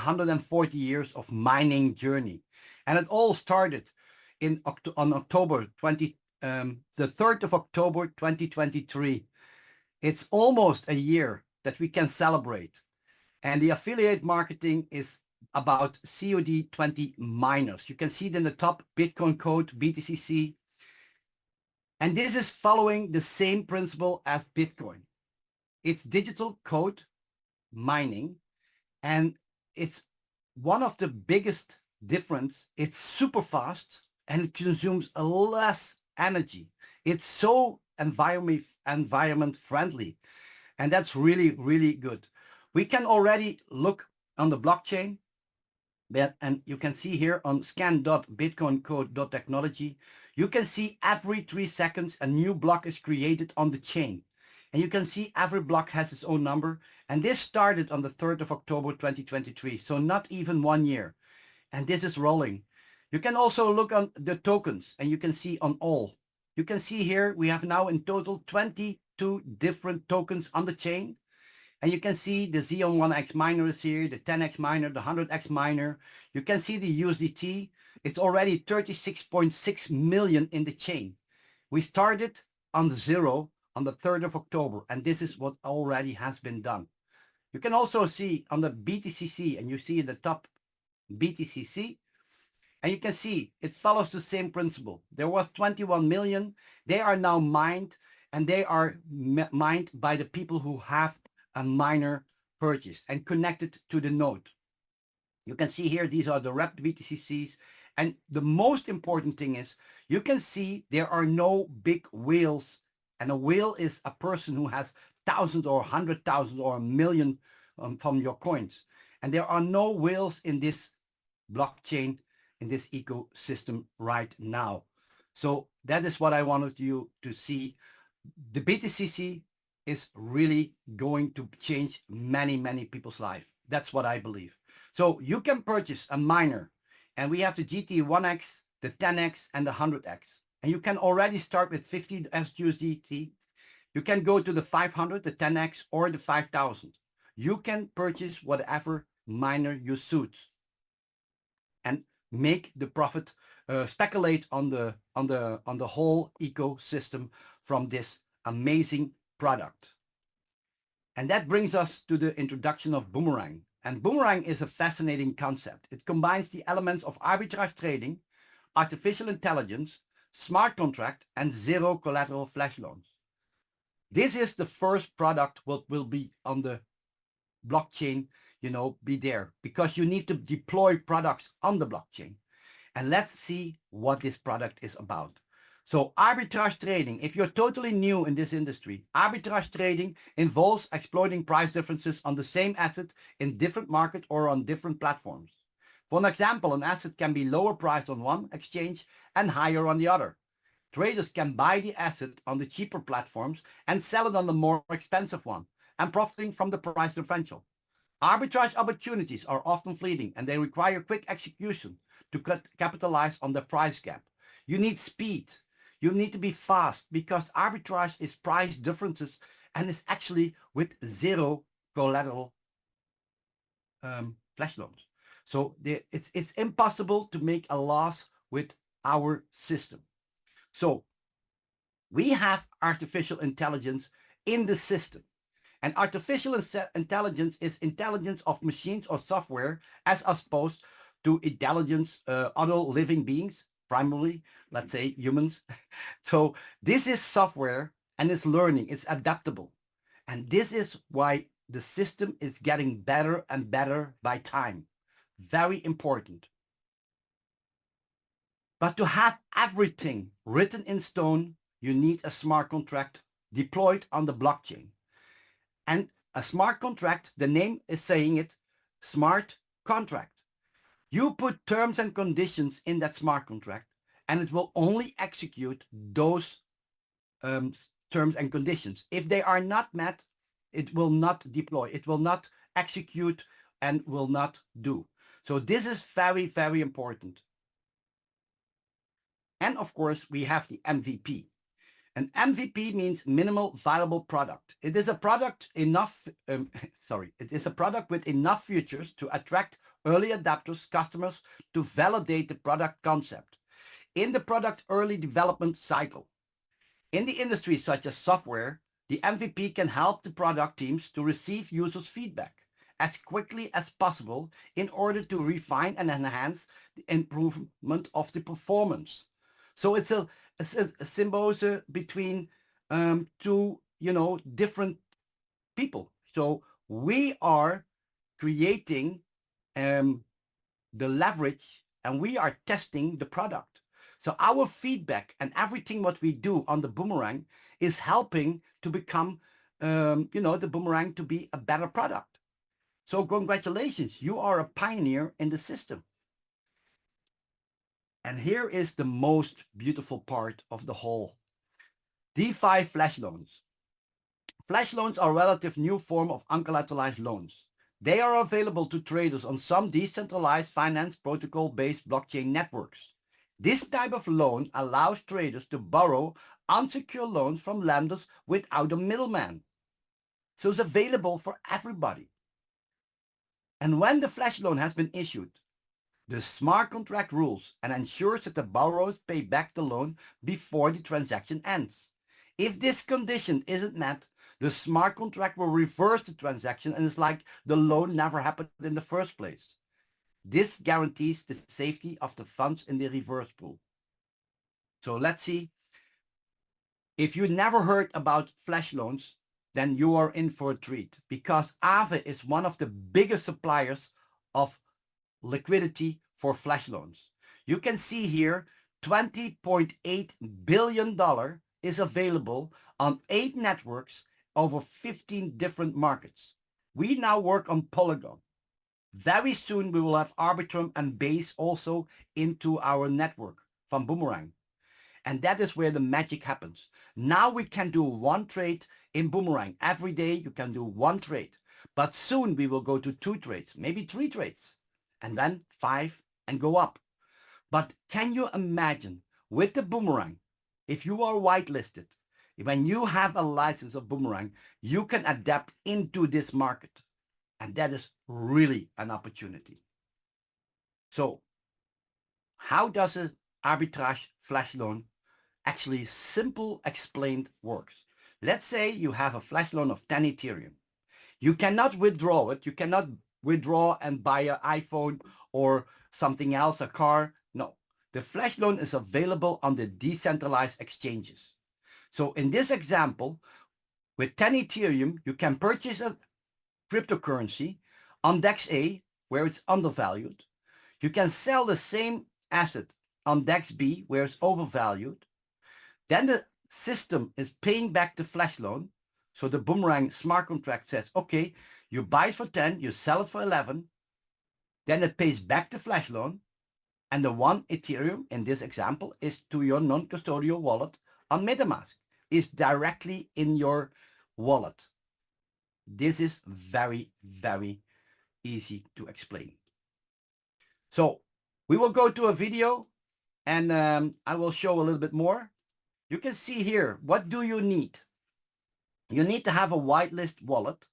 140 years of mining journey. And it all started on October 20, the 3rd of October 2023. It's almost a year that we can celebrate. And the affiliate marketing is about COD 20 miners. You can see it in the top, Bitcoin code, BTCC. And this is following the same principle as Bitcoin. It's digital code mining, and it's one of the biggest difference. It's super fast and it consumes less energy. It's so environment friendly, and that's really, really good. We can already look on the blockchain, and you can see here on scan.bitcoincode.technology, you can see every 3 seconds a new block is created on the chain. And you can see every block has its own number. And this started on the 3rd of October 2023, so not even 1 year. And this is rolling. You can also look on the tokens, and you can see on all. You can see here we have now in total 22 different tokens on the chain. And you can see the Xeon 1x miner is here, the 10x miner, the 100x miner. You can see the USDT. It's already 36.6 million in the chain. We started on 0 on the 3rd of October, and this is what already has been done. You can also see on the BTCC, and you see in the top BTCC, and you can see it follows the same principle. There was 21 million. They are now mined, and they are mined by the people who have a miner purchase and connected to the node. You can see here, these are the wrapped BTCCs. And the most important thing is you can see there are no big whales. And a whale is a person who has thousands or 100,000 or a million from your coins. And there are no whales in this blockchain, in this ecosystem right now. So that is what I wanted you to see. The BTCC is really going to change many, many people's life. That's what I believe. So you can purchase a miner, and we have the GT1X, the 10X, and the 100X. And you can already start with 50 USDT. You can go to the 500, the 10X, or the 5,000. You can purchase whatever miner you suit and make the profit, speculate on the whole ecosystem from this amazing product. And that brings us to the introduction of Boomerang. And Boomerang is a fascinating concept. It combines the elements of arbitrage trading, artificial intelligence, smart contract, and zero collateral flash loans. This is the first product what will be on the blockchain, be there, because you need to deploy products on the blockchain. And let's see what this product is about. So arbitrage trading, if you're totally new in this industry, arbitrage trading involves exploiting price differences on the same asset in different markets or on different platforms. For an example, an asset can be lower priced on one exchange and higher on the other. Traders can buy the asset on the cheaper platforms and sell it on the more expensive one, and profiting from the price differential. Arbitrage opportunities are often fleeting, and they require quick execution to capitalize on the price gap. You need speed. You need to be fast, because arbitrage is price differences, and it's actually with zero collateral flash loans. So it's impossible to make a loss with our system. So we have artificial intelligence in the system. And artificial intelligence is intelligence of machines or software as opposed to intelligence other living beings, primarily, let's say humans. So this is software, and it's learning, it's adaptable. And this is why the system is getting better and better by time. Very important. But to have everything written in stone, you need a smart contract deployed on the blockchain. And a smart contract, the name is saying it, smart contract. You put terms and conditions in that smart contract, and it will only execute those terms and conditions. If they are not met, it will not deploy, it will not execute, and will not do. So this is very, very important. And of course, we have the MVP. An MVP means minimal viable product. It is a product it is a product with enough features to attract early adopters, customers, to validate the product concept. In the product early development cycle, in the industries such as software, the MVP can help the product teams to receive users' feedback as quickly as possible in order to refine and enhance the improvement of the performance. So it's a symbiosis between two, different people. So we are creating the leverage and we are testing the product. So our feedback and everything what we do on the Boomerang is helping to become, the Boomerang to be a better product. So congratulations, you are a pioneer in the system. And here is the most beautiful part of the whole. DeFi flash loans. Flash loans are a relative new form of uncollateralized loans. They are available to traders on some decentralized finance protocol-based blockchain networks. This type of loan allows traders to borrow unsecured loans from lenders without a middleman. So it's available for everybody. And when the flash loan has been issued, the smart contract rules and ensures that the borrowers pay back the loan before the transaction ends. If this condition isn't met, the smart contract will reverse the transaction and it's like the loan never happened in the first place. This guarantees the safety of the funds in the reverse pool. So let's see. If you never heard about flash loans, then you are in for a treat because Aave is one of the biggest suppliers of liquidity for flash loans. You can see here $20.8 billion is available on 8 networks over 15 different markets. We now work on Polygon. Very soon we will have Arbitrum and Base also into our network from Boomerang. And that is where the magic happens. Now we can do one trade in Boomerang. Every day you can do one trade. But soon we will go to 2 trades, maybe 3 trades, and then 5 and go up. But can you imagine with the Boomerang, if you are whitelisted, when you have a license of Boomerang, you can adapt into this market. And that is really an opportunity. So how does an arbitrage flash loan actually simple explained works? Let's say you have a flash loan of 10 Ethereum. You cannot withdraw it. You cannot withdraw and buy an iPhone or something else, a car. No, the flash loan is available on the decentralized exchanges. So in this example, with 10 Ethereum, you can purchase a cryptocurrency on DEX A, where it's undervalued. You can sell the same asset on DEX B, where it's overvalued. Then the system is paying back the flash loan. So the Boomerang smart contract says, okay, you buy it for 10, you sell it for 11, then it pays back the flash loan. And the 1 Ethereum in this example is to your non-custodial wallet on MetaMask. Is directly in your wallet. This is very, very easy to explain. So we will go to a video and I will show a little bit more. You can see here, what do you need? You need to have a whitelist wallet.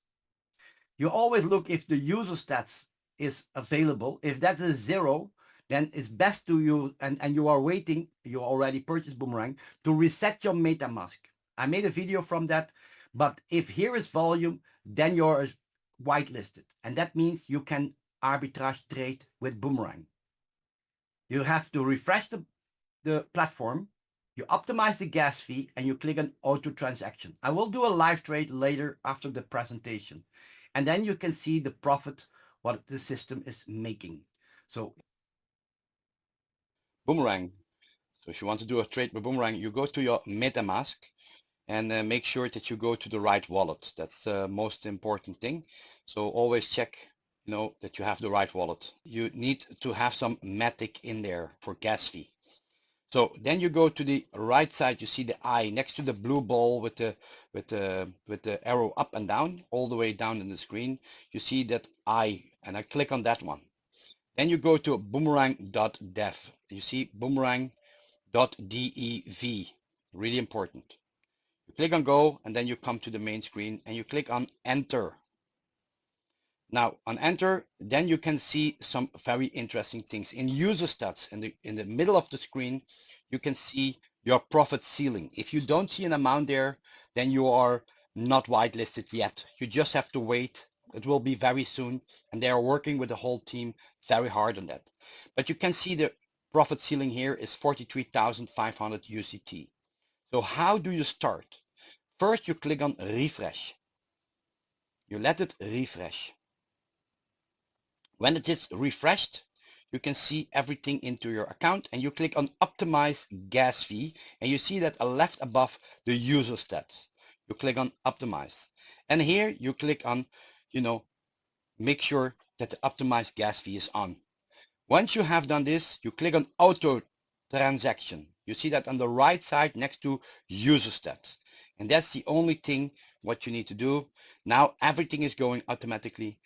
You always look if the user stats is available. If that is 0, then it's best to you, and you are waiting, you already purchased Boomerang, to reset your MetaMask. I made a video from that, but if here is volume, then you're whitelisted. And that means you can arbitrage trade with Boomerang. You have to refresh the platform, you optimize the gas fee, and you click on auto transaction. I will do a live trade later after the presentation. And then you can see the profit, what the system is making. So Boomerang. So if you want to do a trade with Boomerang, you go to your MetaMask and make sure that you go to the right wallet. That's the most important thing. So always check, that you have the right wallet. You need to have some Matic in there for gas fee. So then you go to the right side, you see the eye next to the blue ball with the arrow up and down, all the way down in the screen. You see that eye, and I click on that one. Then you go to boomerang.dev. You see boomerang.dev, really important. You click on go, and then you come to the main screen and you click on enter. Now on enter, then you can see some very interesting things. In user stats, in the middle of the screen, you can see your profit ceiling. If you don't see an amount there, then you are not whitelisted yet. You just have to wait. It will be very soon, and they are working with the whole team very hard on that. But you can see the profit ceiling here is 43,500 UCT. So how do you start? First, you click on refresh. You let it refresh. When it is refreshed, you can see everything into your account, and you click on optimize gas fee, and you see that left above the user stats. You click on optimize, and here you click on, make sure that the optimized gas fee is on. Once you have done this, you click on auto transaction. You see that on the right side next to user stats, and that's the only thing what you need to do. Now everything is going automatically.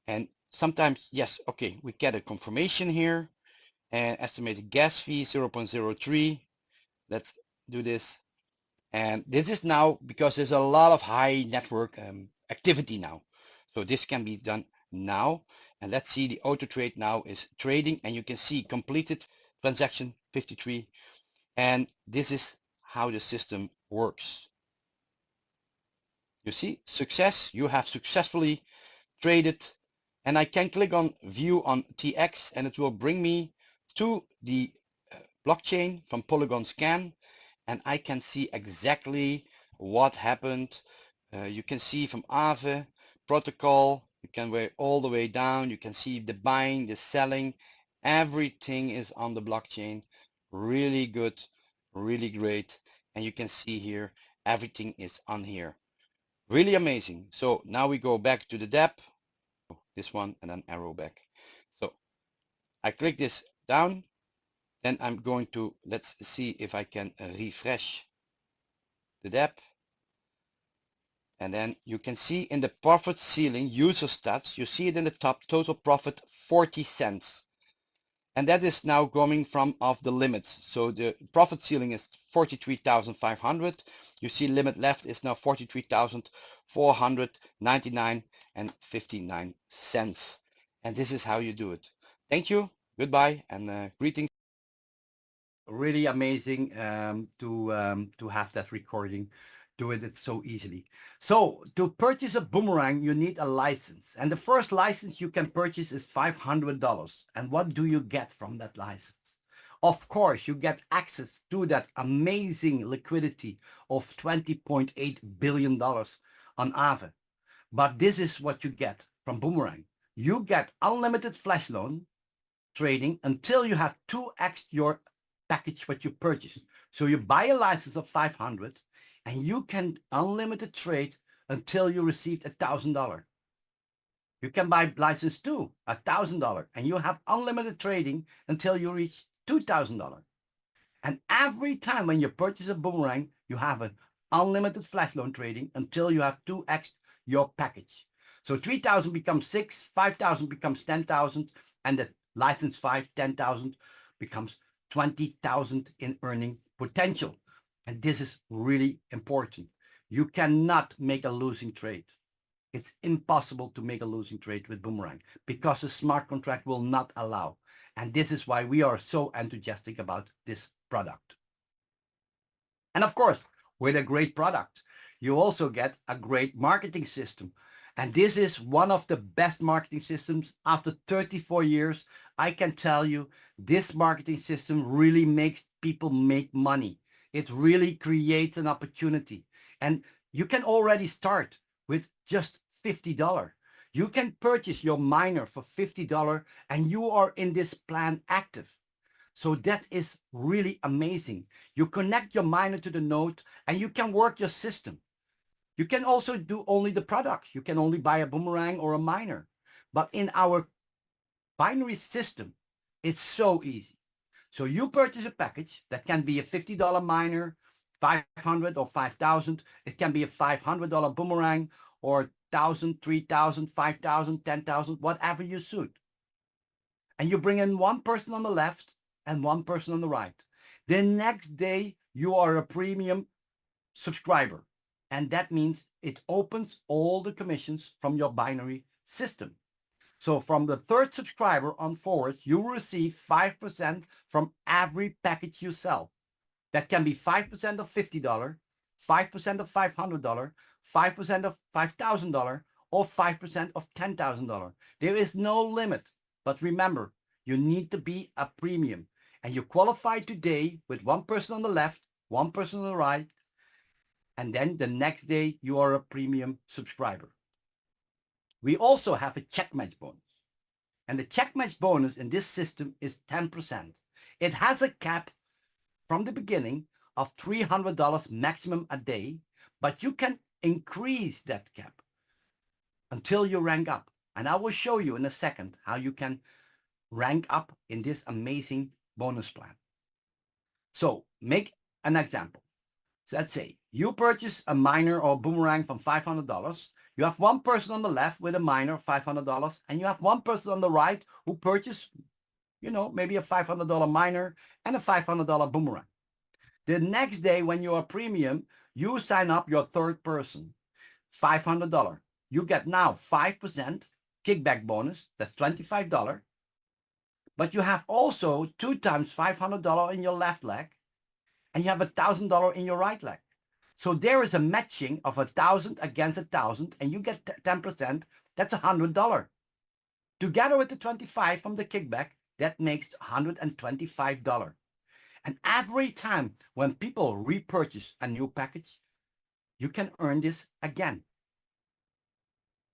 And sometimes, yes, okay, we get a confirmation here, and estimated gas fee 0.03. Let's do this. And this is now because there's a lot of high network activity now. So this can be done now. And let's see, the auto trade now is trading, and you can see completed transaction 53. And this is how the system works. You see, success, you have successfully traded, and I can click on view on TX, and it will bring me to the blockchain from Polygon Scan, and I can see exactly what happened. You can see from Aave protocol, you can go all the way down, you can see the buying, the selling, everything is on the blockchain. Really good, really great. And you can see here, everything is on here. Really amazing. So now we go back to the dApp, this one, and then arrow back. So I click this down, then I'm going to, let's see if I can refresh the dApp. And then you can see in the profit ceiling user stats, you see it in the top, total profit 40 cents. And that is now coming from off the limits. So the profit ceiling is 43,500. You see limit left is now 43,499 and 59 cents. And this is how you do it. Thank you. Goodbye and greetings. Really amazing to have that recording, doing it so easily. So to purchase a Boomerang, you need a license, and the first license you can purchase is $500. And what do you get from that license? Of course, you get access to that amazing liquidity of $20.8 billion on Aave. But this is what you get from Boomerang. You get unlimited flash loan trading until you have 2x your package what you purchase. So you buy a license of 500 and you can unlimited trade until you received $1,000. You can buy license 2, $1,000, and you have unlimited trading until you reach $2,000. And every time when you purchase a Boomerang, you have an unlimited flash loan trading until you have 2x your package. So 3,000 becomes 6, 5,000 becomes 10,000, and the license 5, 10,000 becomes 20,000 in earning potential. And this is really important. You cannot make a losing trade. It's impossible to make a losing trade with Boomerang because the smart contract will not allow. And this is why we are so enthusiastic about this product. And of course, with a great product, you also get a great marketing system. And this is one of the best marketing systems. After 34 years, I can tell you this marketing system really makes people make money. It really creates an opportunity. And you can already start with just $50. You can purchase your miner for $50 and you are in this plan active. So that is really amazing. You connect your miner to the node and you can work your system. You can also do only the product. You can only buy a Boomerang or a miner. But in our binary system, it's so easy. So you purchase a package that can be a $50 miner, 500 or 5,000. It can be a $500 Boomerang or 1,000, 3,000, 5,000, 10,000, whatever you suit. And you bring in one person on the left and one person on the right. The next day, you are a premium subscriber. And that means it opens all the commissions from your binary system. So from the third subscriber on forwards, you will receive 5% from every package you sell. That can be 5% of $50, 5% of $500, 5% of $5,000, or 5% of $10,000. There is no limit. But remember, you need to be a premium. And you qualify today with one person on the left, one person on the right, and then the next day you are a premium subscriber. We also have a check match bonus. And the check match bonus in this system is 10%. It has a cap from the beginning of $300 maximum a day, but you can increase that cap until you rank up. And I will show you in a second how you can rank up in this amazing bonus plan. So make an example. So let's say you purchase a miner or boomerang from $500. You have one person on the left with a miner, $500, and you have one person on the right who purchased, maybe a $500 miner and a $500 boomerang. The next day when you're a premium, you sign up your third person, $500. You get now 5% kickback bonus, that's $25. But you have also 2 times $500 in your left leg, and you have $1,000 in your right leg. So there is a matching of 1,000 against 1,000, and you get 10%. That's $100. Together with the 25 from the kickback, that makes $125. And every time when people repurchase a new package, you can earn this again.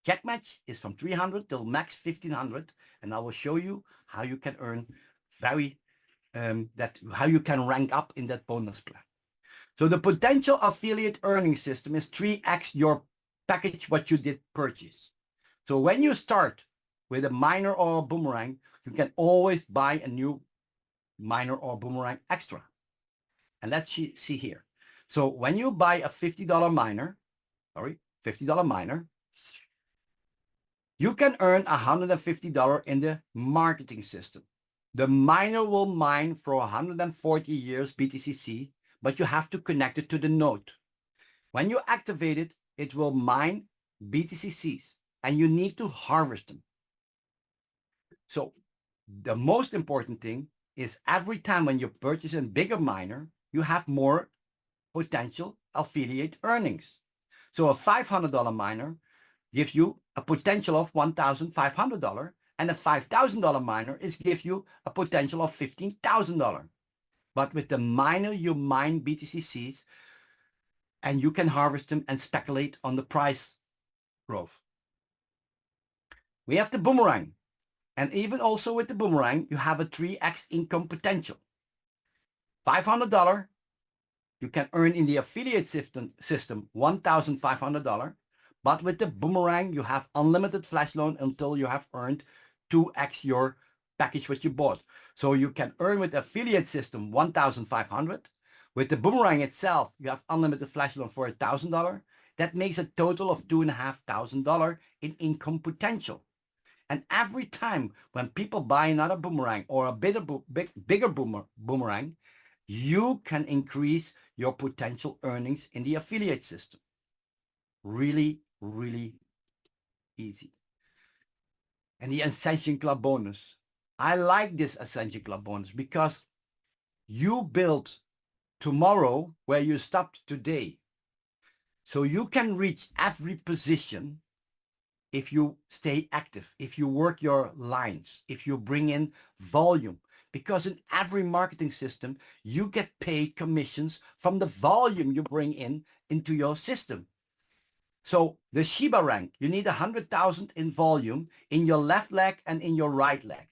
Check match is from 300 till max 1,500, and I will show you how you can earn how you can rank up in that bonus plan. So the potential affiliate earning system is 3x your package what you did purchase. So when you start with a miner or a boomerang, you can always buy a new miner or boomerang extra. And let's see here. So when you buy a $50 miner, you can earn $150 in the marketing system. The miner will mine for 140 years BTCC, but you have to connect it to the node. When you activate it, it will mine BTCCs, and you need to harvest them. So the most important thing is every time when you purchase a bigger miner, you have more potential affiliate earnings. So a $500 miner gives you a potential of $1,500, and a $5,000 miner gives you a potential of $15,000. But with the miner, you mine BTCCs, and you can harvest them and speculate on the price growth. We have the boomerang. And even also with the boomerang, you have a 3x income potential. $500, you can earn in the affiliate system $1,500. But with the boomerang, you have unlimited flash loan until you have earned 2x your package what you bought. So you can earn with the affiliate system $1,500. With the boomerang itself, you have unlimited flash loan for $1,000. That makes a total of $2,500 in income potential. And every time when people buy another boomerang or a bigger boomerang, you can increase your potential earnings in the affiliate system. Really, really easy. And the Ascension Club bonus. I like this Ascension Club bonus because you build tomorrow where you stopped today. So you can reach every position if you stay active, if you work your lines, if you bring in volume. Because in every marketing system, you get paid commissions from the volume you bring into your system. So the Shiba rank, you need 100,000 in volume in your left leg and in your right leg.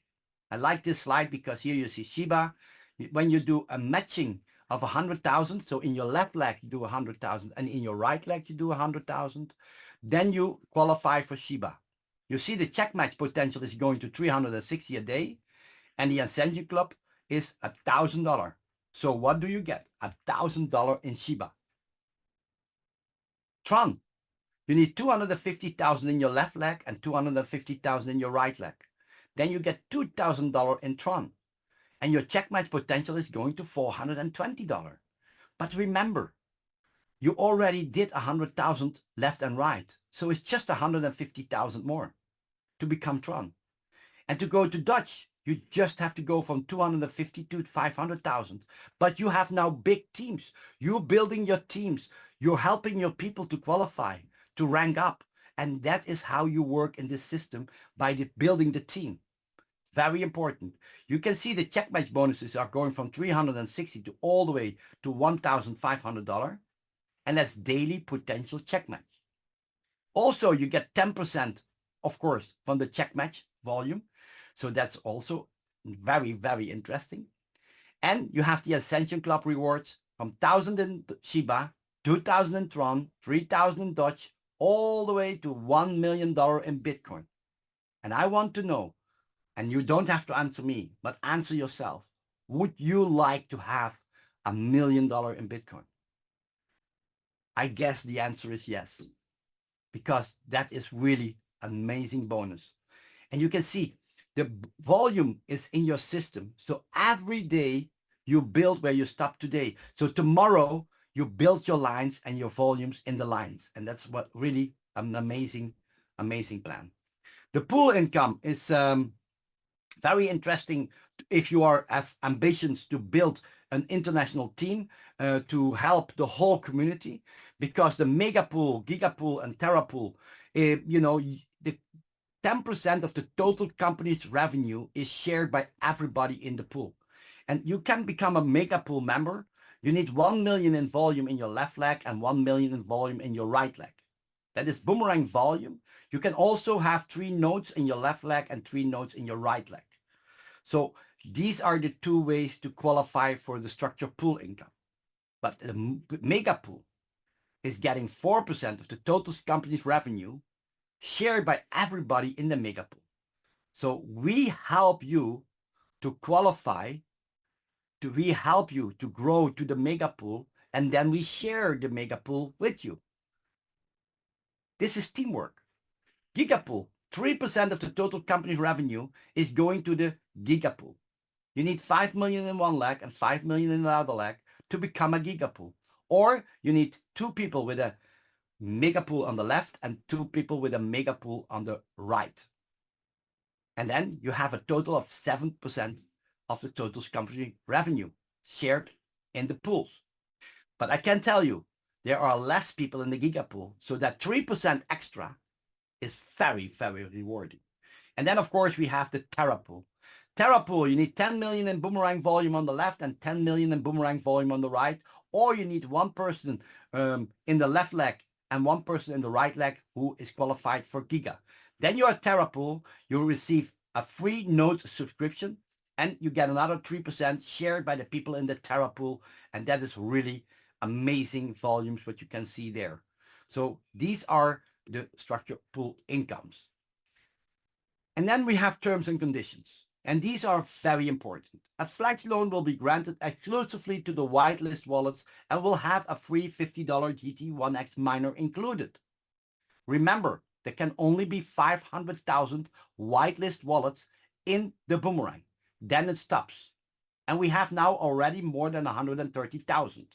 I like this slide because here you see Shiba. When you do a matching of 100,000, so in your left leg you do 100,000 and in your right leg you do 100,000, then you qualify for Shiba. You see the check match potential is going to 360 a day, and the Ascension Club is $1,000. So what do you get? $1,000 in Shiba. Tron, you need 250,000 in your left leg and 250,000 in your right leg. Then you get $2,000 in Tron, and your check match potential is going to $420. But remember, you already did 100,000 left and right, so it's just 150,000 more. to become Tron. And to go to Dutch, you just have to go from 250 to 500,000. But you have now big teams. You're building your teams. You're helping your people to qualify, to rank up. And that is how you work in this system, by building the team. Very important. You can see the check match bonuses are going from 360 to all the way to $1,500. And that's daily potential check match. Also, you get 10%, of course, from the check match volume. So that's also very, very interesting. And you have the Ascension Club rewards from 1,000 in Shiba, 2,000 in Tron, 3,000 in Dutch, all the way to $1 million in Bitcoin. And I want to know, and you don't have to answer me, but answer yourself. Would you like to have $1 million in Bitcoin? I guess the answer is yes, because that is really an amazing bonus. And you can see the volume is in your system. So every day you build where you stop today. So tomorrow you build your lines and your volumes in the lines. And that's what really an amazing, amazing plan. The pool income is very interesting if you have ambitions to build an international team to help the whole community, because the mega pool, giga pool, and terra pool, you know, the 10% of the total company's revenue is shared by everybody in the pool. And you can become a mega pool member. You need 1 million in volume in your left leg and 1 million in volume in your right leg. That is Boomerang volume. You can also have 3 nodes in your left leg and 3 nodes in your right leg. So these are the 2 ways to qualify for the structured pool income. But the mega pool is getting 4% of the total company's revenue shared by everybody in the mega pool. So we help you to qualify, we help you to grow to the mega pool, and then we share the mega pool with you. This is teamwork. Gigapool, 3% of the total company revenue is going to the gigapool. You need 5 million in one leg and 5 million in the other leg to become a gigapool. Or you need 2 people with a mega pool on the left and 2 people with a mega pool on the right. And then you have a total of 7% of the total company revenue shared in the pools. But I can tell you, there are less people in the gigapool, so that 3% extra is very, very rewarding. And then, of course, we have the terra pool. Terra pool, you need 10 million in Boomerang volume on the left and 10 million in Boomerang volume on the right, or you need 1 person in the left leg and 1 person in the right leg who is qualified for Giga. Then you're a terra pool, you receive a free node subscription, and you get another 3% shared by the people in the terra pool, and that is really amazing volumes, what you can see there. So these are the structured pool incomes. And then we have terms and conditions. And these are very important. A flex loan will be granted exclusively to the whitelist wallets and will have a free $50 GT1X miner included. Remember, there can only be 500,000 whitelist wallets in the Boomerang. Then it stops. And we have now already more than 130,000.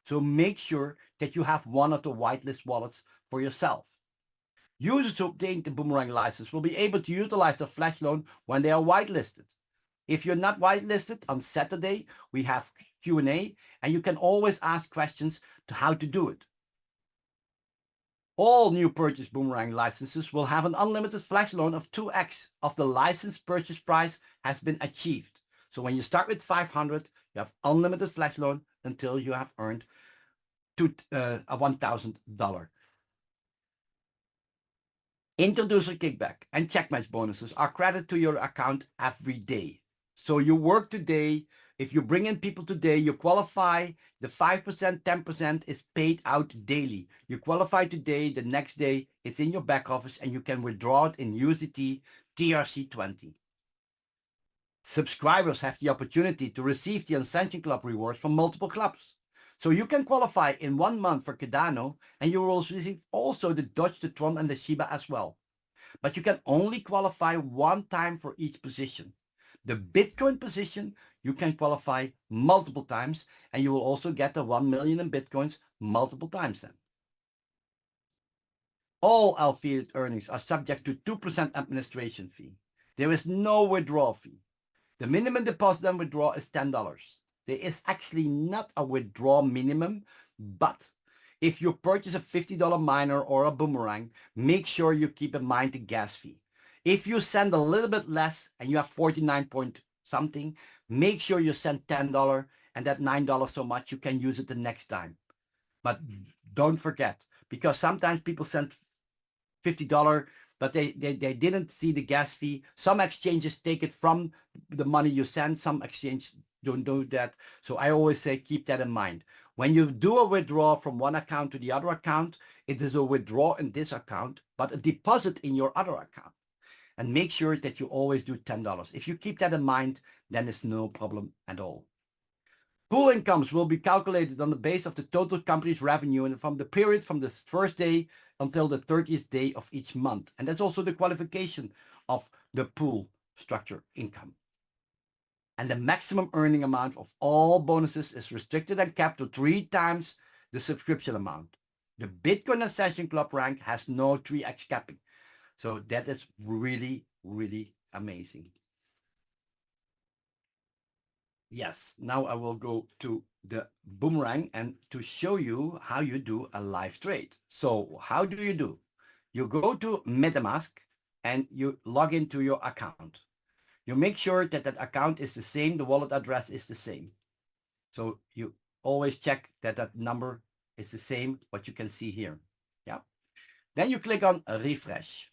So make sure that you have one of the whitelist wallets for yourself. Users who obtain the Boomerang license will be able to utilize the flash loan when they are whitelisted. If you're not whitelisted, on Saturday we have Q&A, and you can always ask questions to how to do it. All new purchase Boomerang licenses will have an unlimited flash loan of 2x of the license purchase price has been achieved. So when you start with 500, you have unlimited flash loan until you have earned $1,000. Introducer kickback and check match bonuses are credited to your account every day. So you work today. If you bring in people today, you qualify. The 5%, 10% is paid out daily. You qualify today, the next day it's in your back office, and you can withdraw it in USDT TRC20. Subscribers have the opportunity to receive the Ascension Club rewards from multiple clubs. So you can qualify in 1 month for Cardano, and you will receive also the Dutch, the Tron, and the Shiba as well. But you can only qualify 1 time for each position. The Bitcoin position, you can qualify multiple times, and you will also get the 1 million in Bitcoins multiple times then. All affiliate earnings are subject to 2% administration fee. There is no withdrawal fee. The minimum deposit and withdrawal is $10. There is actually not a withdrawal minimum, but if you purchase a $50 miner or a Boomerang, make sure you keep in mind the gas fee. If you send a little bit less and you have 49 point something, make sure you send $10 and that $9 so much you can use it the next time. But don't forget, because sometimes people send $50, but they didn't see the gas fee. Some exchanges take it from the money you send. Some exchange don't do that. So I always say keep that in mind. When you do a withdrawal from one account to the other account, it is a withdrawal in this account, but a deposit in your other account. And make sure that you always do $10. If you keep that in mind, then it's no problem at all. Pool incomes will be calculated on the base of the total company's revenue and from the period from the first day until the 30th day of each month. And that's also the qualification of the pool structure income. And the maximum earning amount of all bonuses is restricted and capped to 3 times the subscription amount. The Bitcoin and Session Club rank has no 3x capping. So that is really, really amazing. Yes, now I will go to the Boomerang and to show you how you do a live trade. So how do? You go to MetaMask and you log into your account. You make sure that that account is the same, the wallet address is the same. So you always check that that number is the same, what you can see here. Yeah. Then you click on refresh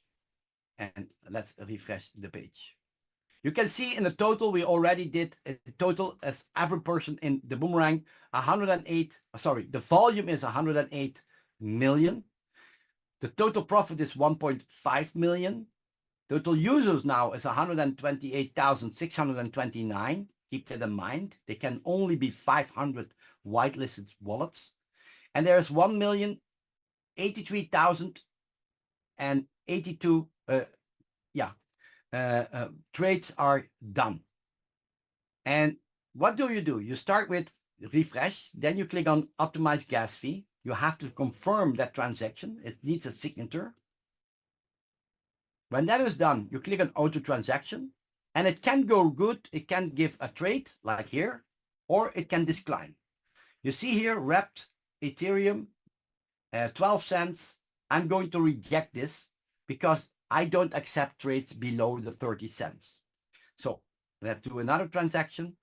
and let's refresh the page. You can see in the total, we already did a total as every person in the Boomerang, 108, sorry, the volume is 108 million. The total profit is 1.5 million. Total users now is 128,629. Keep that in mind. They can only be 500 whitelisted wallets. And there's 1,083,082 trades are done. And what do? You start with refresh, then you click on optimize gas fee. You have to confirm that transaction. It needs a signature. When that is done, you click on auto transaction and it can go good. It can give a trade like here, or it can decline. You see here, wrapped Ethereum, 12 cents. I'm going to reject this because I don't accept trades below the 30 cents. So let's do another transaction.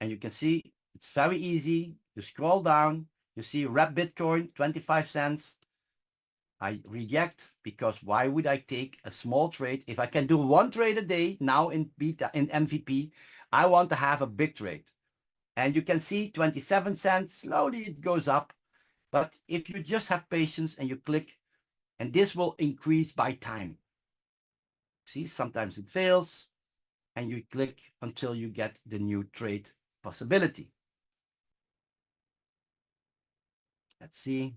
And you can see it's very easy. You scroll down, you see wrap Bitcoin, 25 cents. I reject because why would I take a small trade? If I can do one trade a day now in beta, in MVP, I want to have a big trade. And you can see 27 cents, slowly it goes up. But if you just have patience and you click, and this will increase by time. See, sometimes it fails and you click until you get the new trade possibility. Let's see.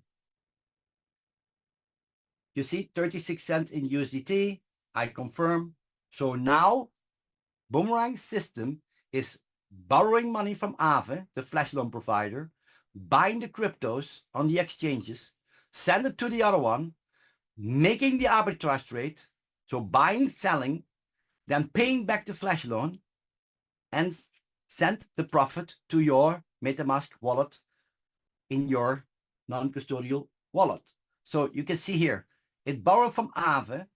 You see 36 cents in USDT. I confirm. So now Boomerang system is borrowing money from Aave, the flash loan provider, buying the cryptos on the exchanges, send it to the other one, making the arbitrage trade, so buying, selling, then paying back the flash loan, and send the profit to your MetaMask wallet in your non-custodial wallet. So you can see here, it borrowed from Aave,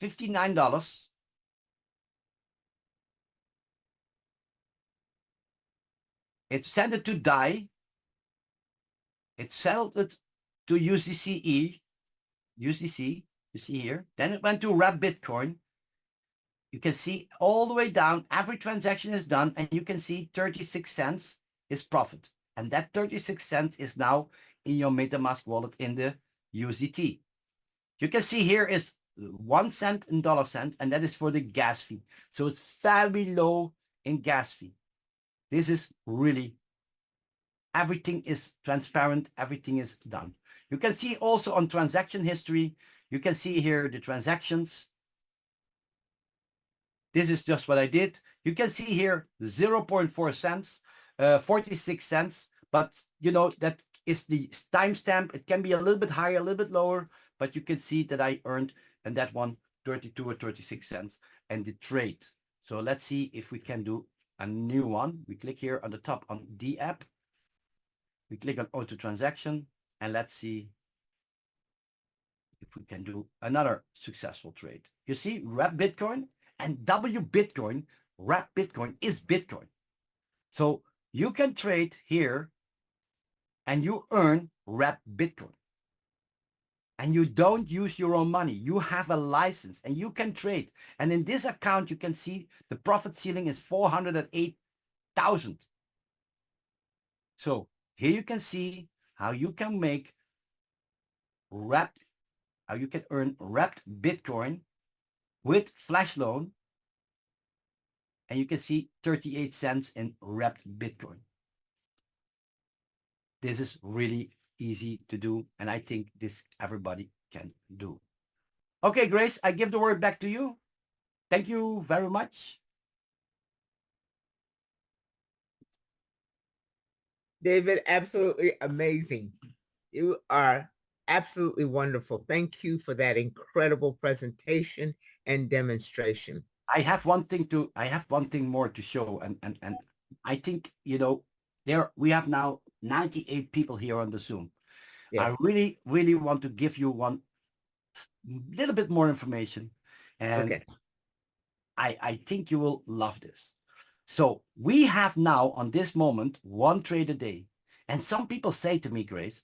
$59. It sent it to DAI. It sold it to USDC, you see here. Then it went to wrap Bitcoin. You can see all the way down, every transaction is done, and you can see 36 cents is profit. And that 36 cents is now in your MetaMask wallet in the USDT. You can see here is 1 cent in dollar cents, and that is for the gas fee. So it's very low in gas fee. This is really, everything is transparent, everything is done. You can see also on transaction history, you can see here the transactions. This is just what I did. You can see here 0.4 cents, 46 cents, but you know, that is the timestamp. It can be a little bit higher, a little bit lower, but you can see that I earned in that one 32 or 36 cents and the trade. So let's see if we can do a new one. We click here on the top on the app. We click on auto transaction and let's see if we can do another successful trade. You see, wrap Bitcoin and W Bitcoin, wrap Bitcoin is Bitcoin. So you can trade here and you earn wrap Bitcoin. And you don't use your own money. You have a license and you can trade. And in this account, you can see the profit ceiling is 408,000. So here you can see how you can make wrapped, how you can earn wrapped Bitcoin with flash loan. And you can see 38 cents in wrapped Bitcoin. This is really easy to do. And I think this everybody can do. Okay, Grace, I give the word back to you. Thank you very much. David, absolutely amazing. You are absolutely wonderful. Thank you for that incredible presentation and demonstration. I have one thing more to show. And I think, we have now 98 people here on the Zoom. Yes. I really, really want to give you one little bit more information. And Okay. I think you will love this. So we have now on this moment, one trade a day. And some people say to me, Grace,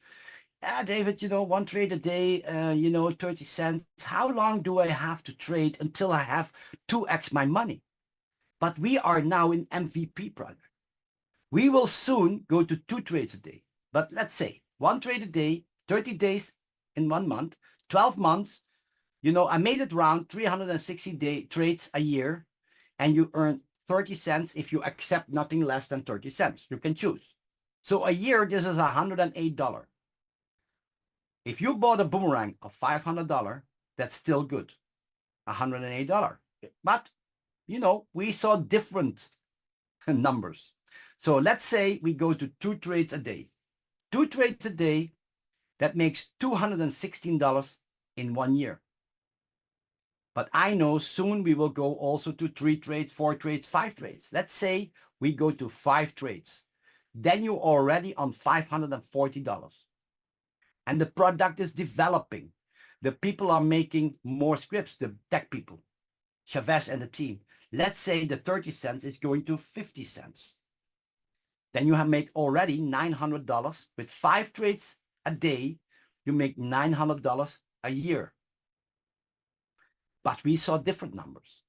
David, one trade a day, 30 cents. How long do I have to trade until I have 2x my money? But we are now in MVP project. We will soon go to 2 trades a day. But let's say 1 trade a day, 30 days in 1 month, 12 months. I made it around 360 trades a year, and you earn 30 cents if you accept nothing less than 30 cents. You can choose. So a year, this is $108. If you bought a Boomerang of $500, that's still good, $108. But, we saw different numbers. So let's say we go to 2 trades a day. 2 trades a day, that makes $216 in 1 year. But I know soon we will go also to 3 trades, 4 trades, 5 trades. Let's say we go to 5 trades. Then you're already on $540. And the product is developing. The people are making more scripts, the tech people, Chavez and the team. Let's say the 30 cents is going to 50 cents. Then you have make already $900. With 5 trades a day, you make $900 a year. But we saw different numbers.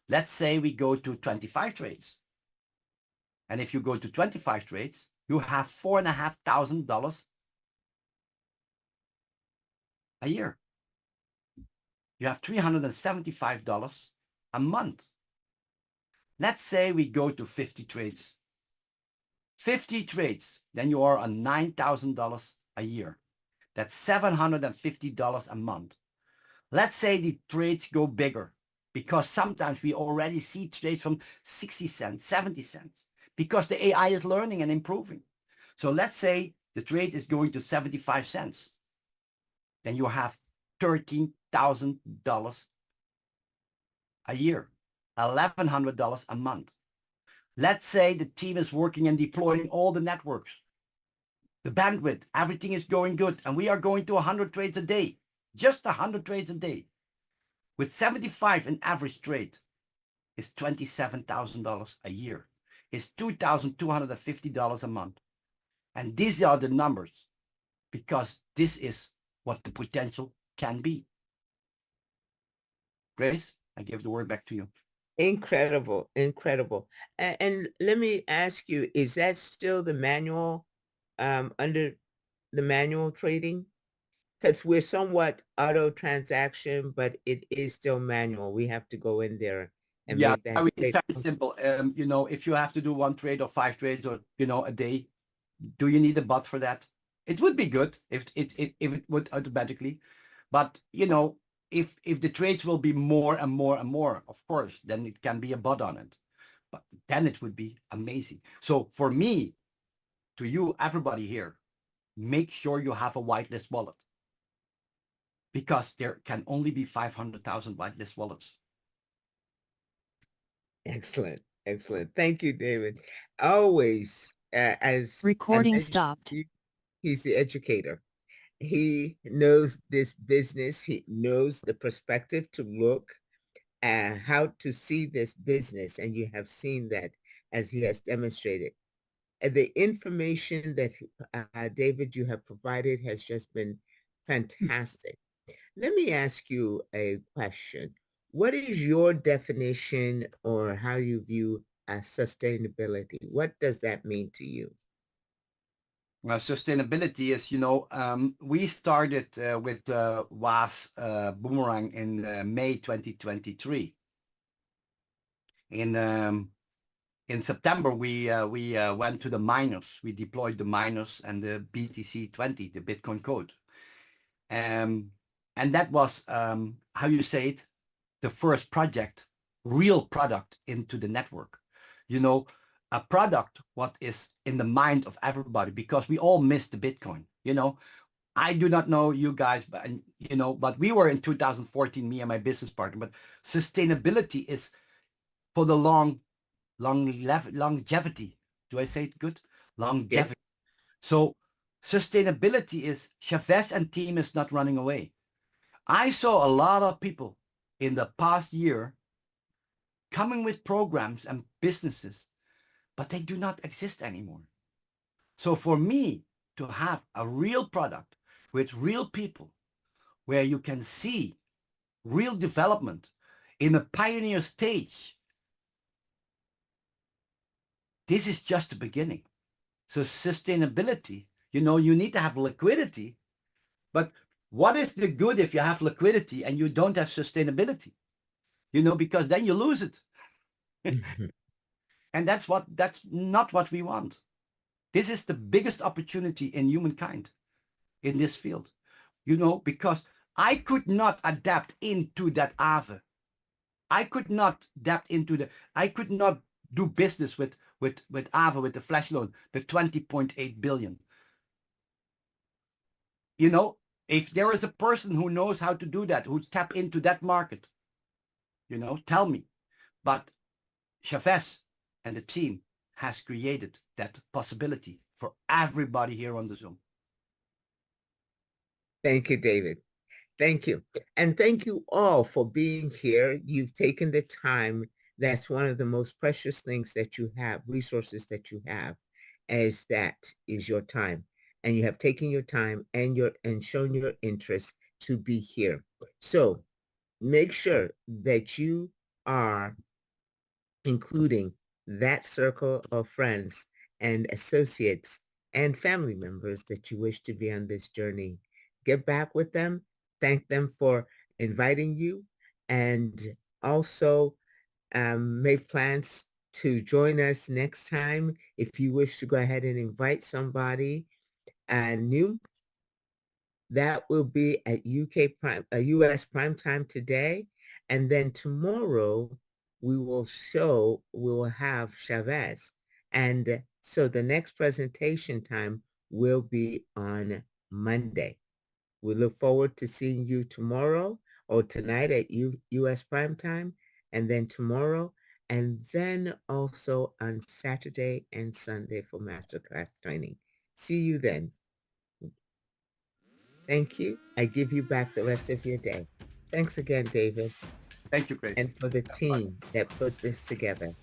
Let's say we go to 25 trades. And if you go to 25 trades, you have $4,500 a year. You have $375 a month. Let's say we go to 50 trades. 50 trades, then you are on $9,000 a year. That's $750 a month. Let's say the trades go bigger, because sometimes we already see trades from 60 cents, 70 cents, because the AI is learning and improving. So let's say the trade is going to 75 cents. Then you have $13,000 a year, $1,100 a month. Let's say the team is working and deploying all the networks, the bandwidth, everything is going good, and we are going to 100 trades a day, just 100 trades a day. With 75 in average trade, is $27,000 a year, is $2,250 a month. And these are the numbers, because this is what the potential can be. Grace, I give the word back to you. Incredible, incredible. And let me ask you, is that still the manual, under the manual trading? Because we're somewhat auto transaction, but it is still manual. We have to go in there and Yeah, make that it's trade. very simple. If you have to do 1 trade or 5 trades or, a day, do you need a bot for that? It would be good if it would automatically, but if the trades will be more and more and more, of course, then it can be a bot on it. But then it would be amazing. So for me, to you, everybody here, make sure you have a whitelist wallet. because there can only be 500,000 whitelist wallets. Excellent. Excellent. Thank you, David. Always, as I Recording mentioned, stopped. he's the educator. He knows this business. He knows the perspective to look at how to see this business. And you have seen that as he has demonstrated. And the information that, David, you have provided has just been fantastic. Let me ask you a question. What is your definition or how you view sustainability? What does that mean to you? Well, sustainability is, we started with WAAS Boomerang in May 2023. In September, we went to the miners. We deployed the miners and the BTC20, the Bitcoin code. And that was, how you say it, the first project, real product into the network. A product what is in the mind of everybody, because we all miss the Bitcoin. I do not know you guys, but we were in 2014, me and my business partner. But sustainability is for the longevity. Do I say it good? Longevity. Yes. So sustainability is Chavez and team is not running away. I saw a lot of people in the past year coming with programs and businesses, but they do not exist anymore. So for me to have a real product with real people where you can see real development in a pioneer stage, this is just the beginning. So sustainability, you need to have liquidity, but what is the good if you have liquidity and you don't have sustainability? Because then you lose it. And that's not what we want. This is the biggest opportunity in humankind in this field, because I could not adapt into that Aave. I could not do business with Aave, with the flash loan, the 20.8 billion. If there is a person who knows how to do that, who tap into that market, tell me. But Chavez and the team has created that possibility for everybody here on the Zoom. Thank you, David. Thank you. And thank you all for being here. You've taken the time. That's one of the most precious things that you have, resources that you have, as that is your time. And you have taken your time and shown your interest to be here. So make sure that you are including that circle of friends and associates and family members that you wish to be on this journey. Get back with them, thank them for inviting you, and also make plans to join us next time. If you wish to go ahead and invite somebody new, that will be at US prime time today. And then tomorrow we will have Chavez. And so the next presentation time will be on Monday. We look forward to seeing you tomorrow or tonight at US prime time, and then tomorrow, and then also on Saturday and Sunday for masterclass training. See you then. Thank you. I give you back the rest of your day. Thanks again, David. Thank you, Grace. And for the team that put this together.